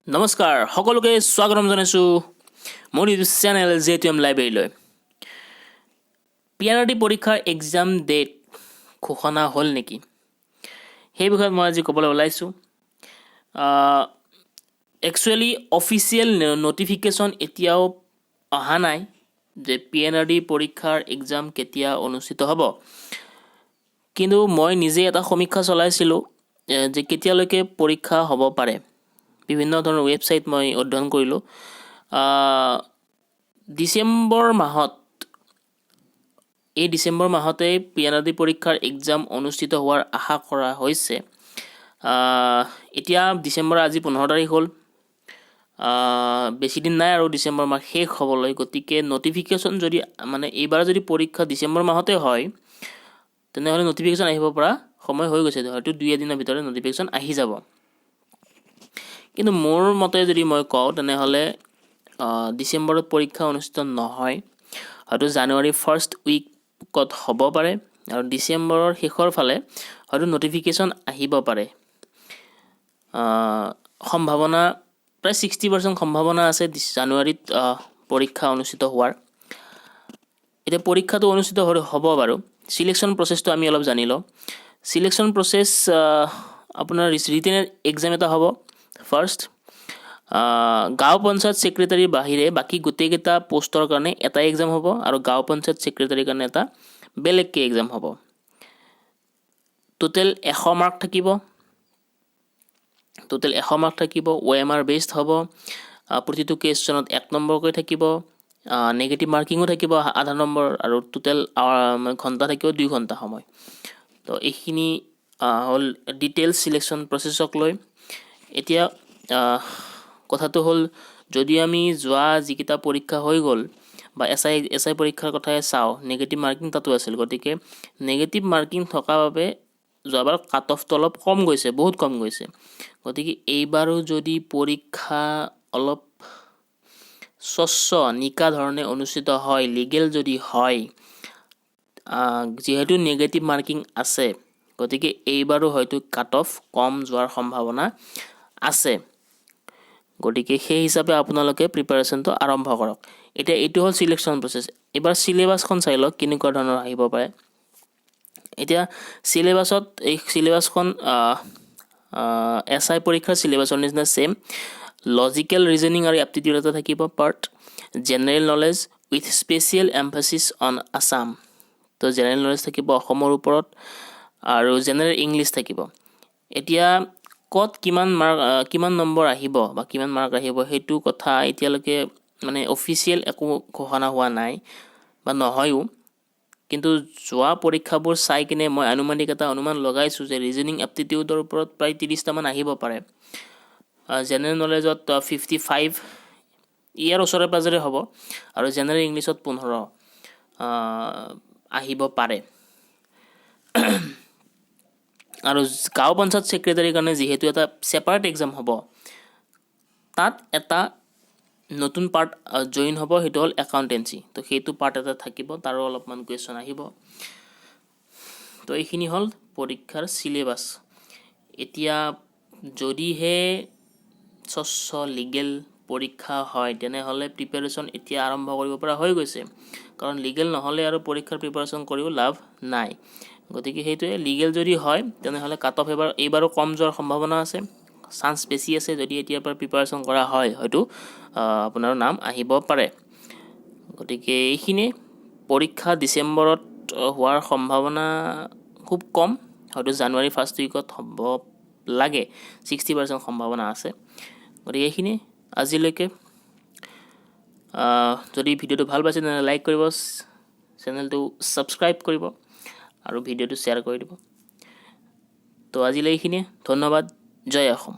নমস্কাৰ সকলোকে স্বাগতম জনাইছোঁ মোৰ ইউটিউব চেনেল JTM লাইব্ৰেৰীলৈ। PRRD পৰীক্ষাৰ এক্সাম ডেট ঘোষণা হ'ল নেকি সেই বিষয়ত মই আজি ক'বলৈ ওলাইছোঁ। একচুৱেলি অফিচিয়েল নটিফিকেশ্যন এতিয়াও অহা নাই যে PRRD পৰীক্ষাৰ এক্সাম কেতিয়া অনুষ্ঠিত হ'ব, কিন্তু মই নিজে এটা সমীক্ষা চলাইছিলোঁ যে কেতিয়ালৈকে পৰীক্ষা হ'ব পাৰে। বিভিন্ন ধৰণৰ ৱেবছাইট মই অধ্যয়ন কৰিলোঁ। ডিচেম্বৰ মাহতে PRRD পৰীক্ষাৰ এক্সাম অনুষ্ঠিত হোৱাৰ আশা কৰা হৈছে। এতিয়া ডিচেম্বৰ আজি 15 তাৰিখ হ'ল, বেছি দিন নাই আৰু ডিচেম্বৰ মাহ শেষ হ'বলৈ। গতিকে নটিফিকেশ্যন যদি এইবাৰ যদি পৰীক্ষা ডিচেম্বৰ মাহতে হয় তেনেহ'লে নটিফিকেশ্যন আহিব পৰা সময় হৈ গৈছে, হয়তো 2 দিনৰ ভিতৰত নটিফিকেশ্যন আহি যাব। কিন্তু মোৰ মতে যদি মই কওঁ তেনেহ'লে ডিচেম্বৰত পৰীক্ষা অনুষ্ঠিত নহয়, হয়তো জানুৱাৰী ফাৰ্ষ্ট উইকত হ'ব পাৰে আৰু ডিচেম্বৰৰ শেষৰ ফালে হয়তো নটিফিকেশ্যন আহিব পাৰে। সম্ভাৱনা প্ৰায় 60% সম্ভাৱনা আছে জানুৱাৰীত পৰীক্ষা অনুষ্ঠিত হোৱাৰ। এতিয়া পৰীক্ষাটো অনুষ্ঠিত হ'ব বাৰু। চিলেকশ্যন প্ৰচেছটো আমি অলপ জানি লওঁ। চিলেকশ্যন প্ৰচেছ আপোনাৰ ৰিটেন এক্সাম এটা হ'ব ফাৰ্ষ্ট। গাঁও পঞ্চায়ত ছেক্ৰেটাৰীৰ বাহিৰে বাকী গোটেইকেইটা পোষ্টৰ কাৰণে এটা এক্সাম হ'ব আৰু গাঁও পঞ্চায়ত ছেক্ৰেটাৰীৰ কাৰণে এটা বেলেগকৈ এক্সাম হ'ব। টোটেল 100 মাৰ্ক থাকিব। OMR বেছড হ'ব। প্ৰতিটো কুৱেশ্যনত 1 নম্বৰকৈ থাকিব। নেগেটিভ মাৰ্কিঙো থাকিব আধা নম্বৰ, আৰু টোটেল ঘণ্টা থাকিব 2 ঘণ্টা সময়। তো এইখিনি হ'ল ডিটেইলছ চিলেকশ্যন প্ৰচেছক লৈ। এতিয়া কথাটো হ'ল, যদি আমি যোৱা যিকেইটা পৰীক্ষা হৈ গ'ল বা SI পৰীক্ষাৰ কথাই চাওঁ, নেগেটিভ মাৰ্কিং তাতো আছিল। গতিকে নেগেটিভ মাৰ্কিং থকা বাবে যোৱাবাৰ কাট অফটো অলপ কম গৈছে, বহুত কম গৈছে। গতিকে এইবাৰো যদি পৰীক্ষা অলপ স্বচ্ছ নিকা ধৰণে অনুষ্ঠিত হয়, লিগেল যদি হয়, যিহেতু নেগেটিভ মাৰ্কিং আছে, গতিকে এইবাৰো হয়তো কাট অফ কম যোৱাৰ সম্ভাৱনা আছে। গতিকে সেই হিচাপে আপোনালোকে প্ৰিপাৰেশ্যনটো আৰম্ভ কৰক। এতিয়া এইটো হ'ল চিলেকশ্যন প্ৰচেছ। এইবাৰ চিলেবাছখন চাই লওক কেনেকুৱা ধৰণৰ আহিব পাৰে। এতিয়া এই চিলেবাছখন SI পৰীক্ষাৰ চিলেবাছৰ নিচিনা ছেম। লজিকেল ৰিজনিং আৰু এপ্টিটিউড এটা থাকিব part. General knowledge with special emphasis on Assam. তো জেনেৰেল নলেজ থাকিব অসমৰ ওপৰত, আৰু জেনেৰেল ইংলিছ থাকিব। এতিয়া ক'ত কিমান নম্বৰ আহিব বা কিমান মাৰ্ক আহিব সেইটো কথা এতিয়ালৈকে অফিচিয়েল একো ঘোষণা হোৱা নাই বা নহয়ও। কিন্তু যোৱা পৰীক্ষাবোৰ চাই কিনে মই আনুমানিক এটা অনুমান লগাইছোঁ যে ৰিজনিং এপ্টিটিউডৰ ওপৰত প্ৰায় 30টামান আহিব পাৰে। জেনেৰেল নলেজত 55 ইয়াৰ ওচৰে পাজৰে হ'ব, আৰু জেনেৰেল ইংলিছত 15 আহিব পাৰে। আৰু গাঁও পঞ্চায়ত ছেক্ৰেটাৰীৰ কাৰণে যিহেতু এটা ছেপাৰেট এক্সাম হ'ব, তাত এটা নতুন পাৰ্ট জইন হ'ব, সেইটো হ'ল একাউণ্টেঞ্চি। তো সেইটো পাৰ্ট এটা থাকিব, তাৰো অলপমান কুৱেশ্যন আহিব। তো এইখিনি হ'ল পৰীক্ষাৰ চিলেবাছ। এতিয়া যদিহে স্বচ্ছ লিগেল পৰীক্ষা হয় তেনেহ'লে প্ৰিপাৰেশ্যন এতিয়া আৰম্ভ কৰিব পৰা হৈ গৈছে, কাৰণ লিগেল নহ'লে আৰু পৰীক্ষাৰ প্ৰিপাৰেশ্যন কৰিও লাভ নাই। গতিকে সেইটোৱে, লিগেল যদি হয় তেনেহ'লে কাট অফ এইবাৰো কম যোৱাৰ সম্ভাৱনা আছে, চান্স বেছি আছে। যদি এতিয়াৰ পৰা প্ৰিপাৰেশ্যন কৰা হয় হয়তো আপোনাৰ নাম আহিব পাৰে। গতিকে এইখিনিয়ে। পৰীক্ষা ডিচেম্বৰত হোৱাৰ সম্ভাৱনা খুব কম, হয়তো জানুৱাৰী ফাৰ্ষ্ট উইকত হ'ব লাগে, 60% সম্ভাৱনা আছে। গতিকে এইখিনিয়ে আজিলৈকে। যদি ভিডিঅ'টো ভাল পাইছে তেনেহ'লে লাইক কৰিব, চেনেলটো ছাবস্ক্ৰাইব কৰিব আৰু ভিডিঅ'টো শ্বেয়াৰ কৰি দিব। তো আজিলৈ এইখিনিয়ে। ধন্যবাদ। জয় অসম।